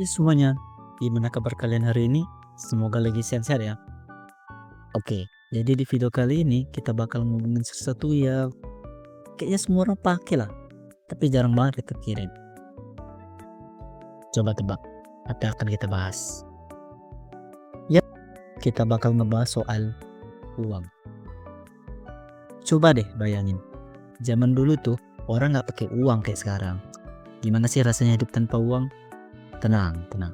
Semuanya, gimana kabar kalian hari ini? Semoga lagi sehat-sehat ya. Oke, jadi di video kali ini kita bakal ngomongin sesuatu yang kayaknya semua orang pakai lah, tapi jarang banget kita kirim. Coba tebak, apa yang akan kita bahas? Yap, kita bakal ngebahas soal uang. Coba deh bayangin, zaman dulu tuh orang nggak pakai uang kayak sekarang. Gimana sih rasanya hidup tanpa uang? Tenang, tenang.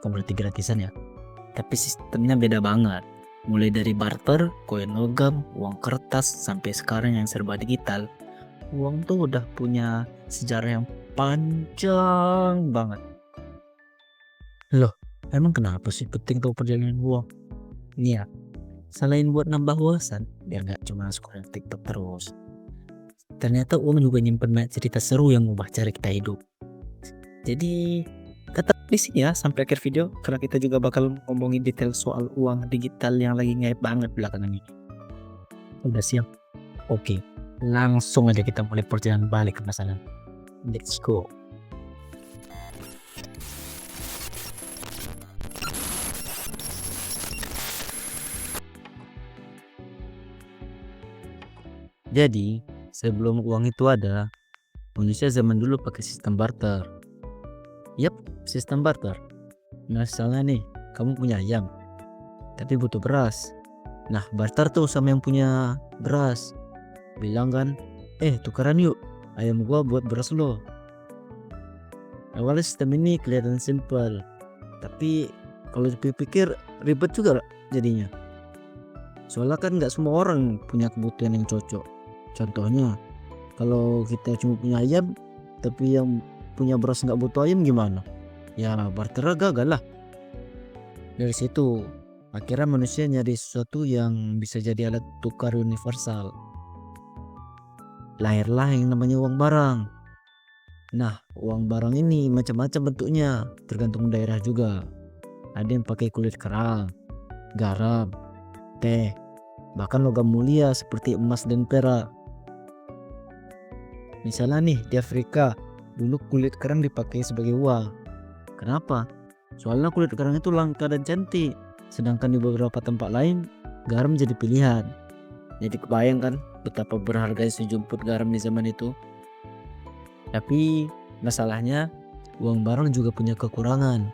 Kamu berarti gratisan ya. Tapi sistemnya beda banget. Mulai dari barter, koin logam, uang kertas, sampai sekarang yang serba digital. Uang tuh udah punya sejarah yang panjang banget. Loh, emang kenapa sih penting tahu perjalanan uang? Nih ya, selain buat nambah wawasan, biar nggak cuma scroll TikTok terus. Ternyata uang juga nyimpen banyak cerita seru yang ngubah cara kita hidup. Jadi tetap di sini ya sampai akhir video karena kita juga bakal ngomongin detail soal uang digital yang lagi ngaip banget belakangan ini. Udah siap? Oke, langsung aja kita mulai perjalanan balik ke masa lalu. Let's go. Jadi, sebelum uang itu ada, manusia zaman dulu pakai sistem barter. Yap, sistem barter. Misalnya nih, kamu punya ayam, tapi butuh beras. Nah, barter tuh sama yang punya beras. Bilang kan, tukeran yuk, ayam gua buat beras lo. Awalnya sistem ini kelihatan simpel, tapi kalau dipikir ribet juga jadinya. Soalnya kan nggak semua orang punya kebutuhan yang cocok. Contohnya, kalau kita cuma punya ayam, tapi yang punya beras nggak butuh ayam gimana? Ya barter gagal lah. Dari situ, akhirnya manusia nyari sesuatu yang bisa jadi alat tukar universal. Lahirlah yang namanya uang barang. Nah, uang barang ini macam-macam bentuknya, tergantung daerah juga. Ada yang pakai kulit kerang, garam, teh, bahkan logam mulia seperti emas dan perak. Misalnya nih di Afrika, dulu kulit kerang dipakai sebagai uang. Kenapa? Soalnya kulit kerang itu langka dan cantik. Sedangkan di beberapa tempat lain, garam jadi pilihan. Jadi kebayang kan betapa berharga sejumput garam di zaman itu. Tapi masalahnya uang barang juga punya kekurangan.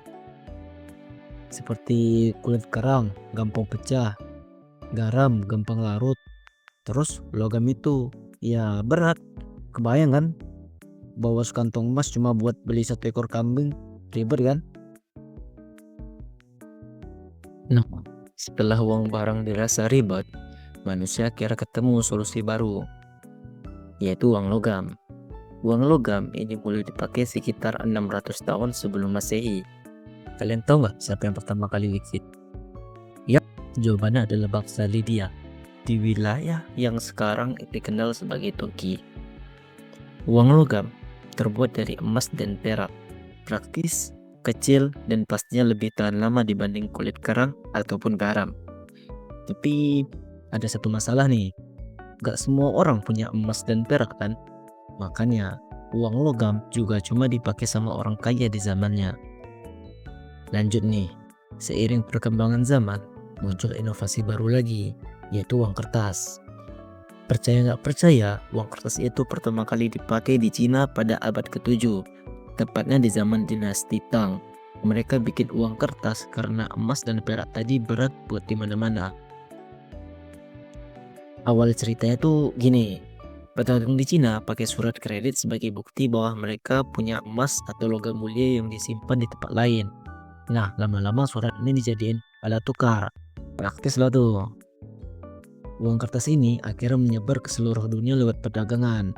Seperti kulit kerang gampang pecah, garam gampang larut, terus logam itu ya berat. Kebayang kan bawa sekantong emas cuma buat beli 1 ekor kambing, ribet kan? Nah, setelah uang barang dirasa ribet, manusia kira ketemu solusi baru, yaitu uang logam. Uang logam ini mulai dipakai sekitar 600 tahun sebelum Masehi. Kalian tahu nggak siapa yang pertama kali bikin? Yap, jawabannya adalah bangsa Lydia di wilayah yang sekarang dikenal sebagai Turki. Uang logam terbuat dari emas dan perak, praktis, kecil, dan pastinya lebih tahan lama dibanding kulit kerang ataupun garam. Tapi ada satu masalah nih, gak semua orang punya emas dan perak kan? Makanya uang logam juga cuma dipakai sama orang kaya di zamannya. Lanjut nih, seiring perkembangan zaman, muncul inovasi baru lagi, yaitu uang kertas. Percaya nggak percaya, uang kertas itu pertama kali dipakai di Cina pada abad ke-7, tepatnya di zaman dinasti Tang. Mereka bikin uang kertas karena emas dan perak tadi berat buat di mana-mana. Awal ceritanya tuh gini, pedagang di Cina pakai surat kredit sebagai bukti bahwa mereka punya emas atau logam mulia yang disimpan di tempat lain. Nah, lama-lama surat ini dijadiin alat tukar. Praktis lah tuh. Uang kertas ini akhirnya menyebar ke seluruh dunia lewat perdagangan.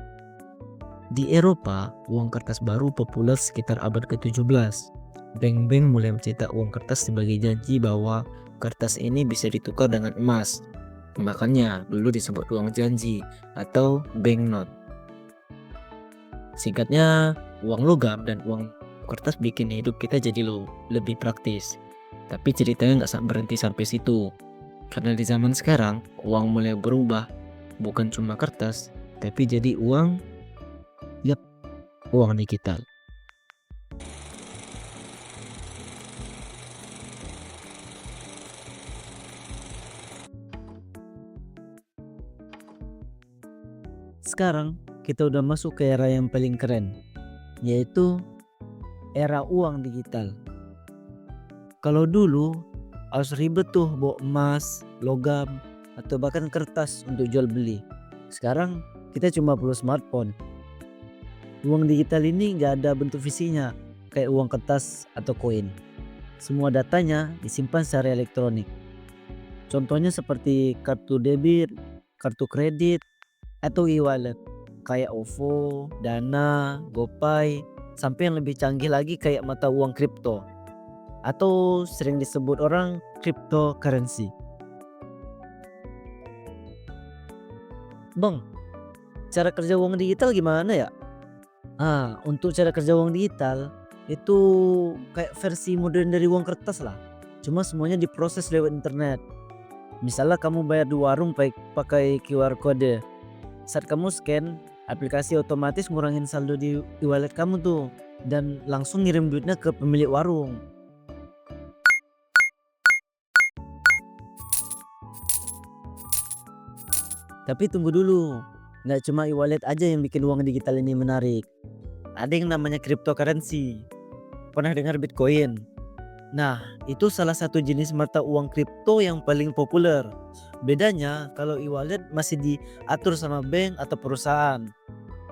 Di Eropa, uang kertas baru populer sekitar abad ke-17. Bank-bank mulai mencetak uang kertas sebagai janji bahwa kertas ini bisa ditukar dengan emas. Makanya dulu disebut uang janji atau banknote. Singkatnya, uang logam dan uang kertas bikin hidup kita jadi lebih praktis. Tapi ceritanya nggak berhenti sampai situ. Karena di zaman sekarang, uang mulai berubah. Bukan cuma kertas, tapi jadi uang digital. Sekarang kita udah masuk ke era yang paling keren, yaitu era uang digital. Kalau dulu harus ribet tuh bawa emas, logam, atau bahkan kertas untuk jual beli. Sekarang kita cuma perlu smartphone. Uang digital ini nggak ada bentuk fisiknya kayak uang kertas atau koin. Semua datanya disimpan secara elektronik. Contohnya seperti kartu debit, kartu kredit, atau e-wallet kayak OVO, Dana, GoPay, sampai yang lebih canggih lagi kayak mata uang kripto atau sering disebut orang cryptocurrency. Bang, cara kerja uang digital gimana ya? Untuk cara kerja uang digital itu kayak versi modern dari uang kertas lah. Cuma semuanya diproses lewat internet. Misalnya kamu bayar di warung pakai QR code. Saat kamu scan, aplikasi otomatis ngurangin saldo di e-wallet kamu tuh dan langsung ngirim duitnya ke pemilik warung. Tapi tunggu dulu, nggak cuma e-wallet aja yang bikin uang digital ini menarik. Ada yang namanya cryptocurrency. Pernah dengar Bitcoin? Nah, itu salah satu jenis mata uang kripto yang paling populer. Bedanya kalau e-wallet masih diatur sama bank atau perusahaan.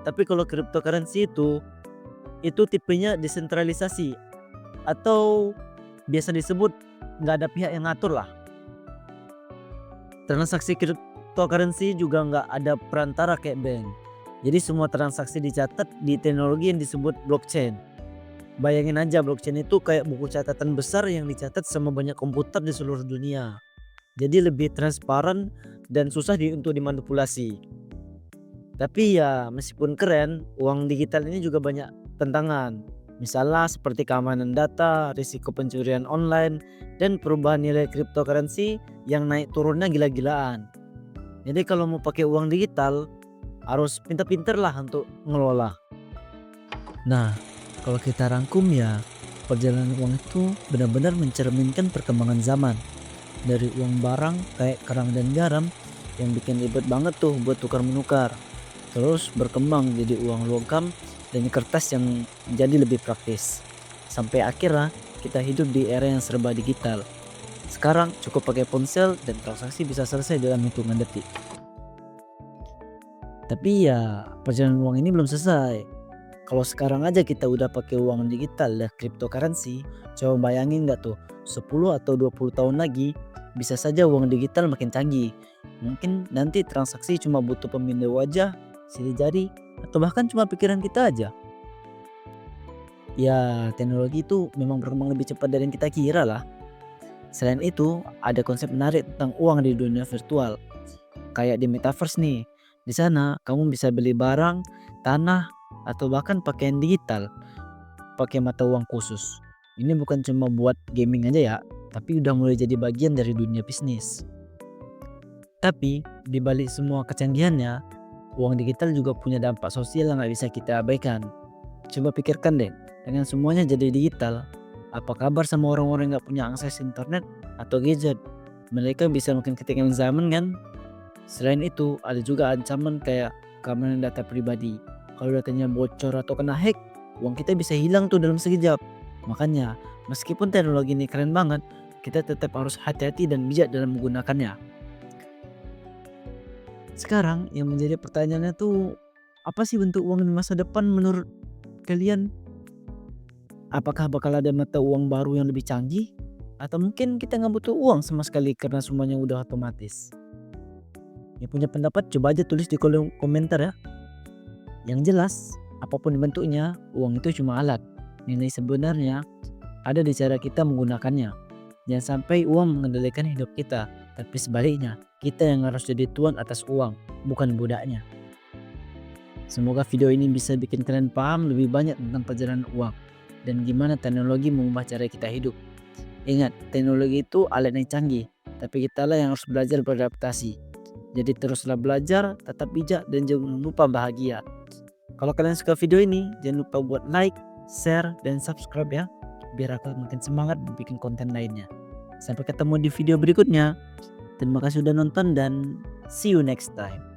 Tapi kalau cryptocurrency itu tipenya desentralisasi atau biasa disebut nggak ada pihak yang ngatur lah. Transaksi cryptocurrency juga nggak ada perantara kayak bank. Jadi semua transaksi dicatat di teknologi yang disebut blockchain. Bayangin aja blockchain itu kayak buku catatan besar yang dicatat sama banyak komputer di seluruh dunia. Jadi lebih transparan dan susah untuk dimanipulasi. Tapi ya meskipun keren, uang digital ini juga banyak tantangan. Misalnya seperti keamanan data, risiko pencurian online, dan perubahan nilai cryptocurrency yang naik turunnya gila-gilaan. Jadi kalau mau pakai uang digital, harus pintar-pintar lah untuk ngelola. Nah, kalau kita rangkum ya, perjalanan uang itu benar-benar mencerminkan perkembangan zaman. Dari uang barang kayak kerang dan garam yang bikin ribet banget tuh buat tukar-menukar. Terus berkembang jadi uang logam dan kertas yang jadi lebih praktis. Sampai akhirnya kita hidup di era yang serba digital. Sekarang cukup pakai ponsel dan transaksi bisa selesai dalam hitungan detik. Tapi ya perjalanan uang ini belum selesai. Kalau sekarang aja kita udah pakai uang digital dan cryptocurrency, coba bayangin nggak tuh 10 atau 20 tahun lagi bisa saja uang digital makin canggih. Mungkin nanti transaksi cuma butuh pemindah wajah, sidik jari, atau bahkan cuma pikiran kita aja. Ya teknologi itu memang berkembang lebih cepat dari yang kita kira lah. Selain itu ada konsep menarik tentang uang di dunia virtual. Kayak di metaverse nih. Di sana kamu bisa beli barang, tanah, atau bahkan pakaian digital pakai mata uang khusus. Ini bukan cuma buat gaming aja ya, tapi udah mulai jadi bagian dari dunia bisnis. Tapi di balik semua kecanggihannya, uang digital juga punya dampak sosial yang nggak bisa kita abaikan. Coba pikirkan deh, dengan semuanya jadi digital, apa kabar sama orang-orang yang nggak punya akses internet atau gadget? Mereka bisa makin ketinggalan zaman kan? Selain itu, ada juga ancaman kayak keamanan data pribadi. Kalau datanya bocor atau kena hack, uang kita bisa hilang tuh dalam sekejap. Makanya, meskipun teknologi ini keren banget, kita tetap harus hati-hati dan bijak dalam menggunakannya. Sekarang yang menjadi pertanyaannya tuh, apa sih bentuk uang di masa depan menurut kalian? Apakah bakal ada mata uang baru yang lebih canggih? Atau mungkin kita nggak butuh uang sama sekali karena semuanya udah otomatis? Yang punya pendapat coba aja tulis di kolom komentar ya. Yang jelas, apapun bentuknya, uang itu cuma alat. Nilai sebenarnya ada di cara kita menggunakannya. Jangan sampai uang mengendalikan hidup kita, tapi sebaliknya, kita yang harus jadi tuan atas uang, bukan budaknya. Semoga video ini bisa bikin kalian paham lebih banyak tentang perjalanan uang dan gimana teknologi mengubah cara kita hidup. Ingat, teknologi itu alat yang canggih, tapi kita lah yang harus belajar beradaptasi. Jadi teruslah belajar, tetap bijak, dan jangan lupa bahagia. Kalau kalian suka video ini, jangan lupa buat like, share, dan subscribe ya. Biar aku makin semangat bikin konten lainnya. Sampai ketemu di video berikutnya. Terima kasih sudah nonton dan see you next time.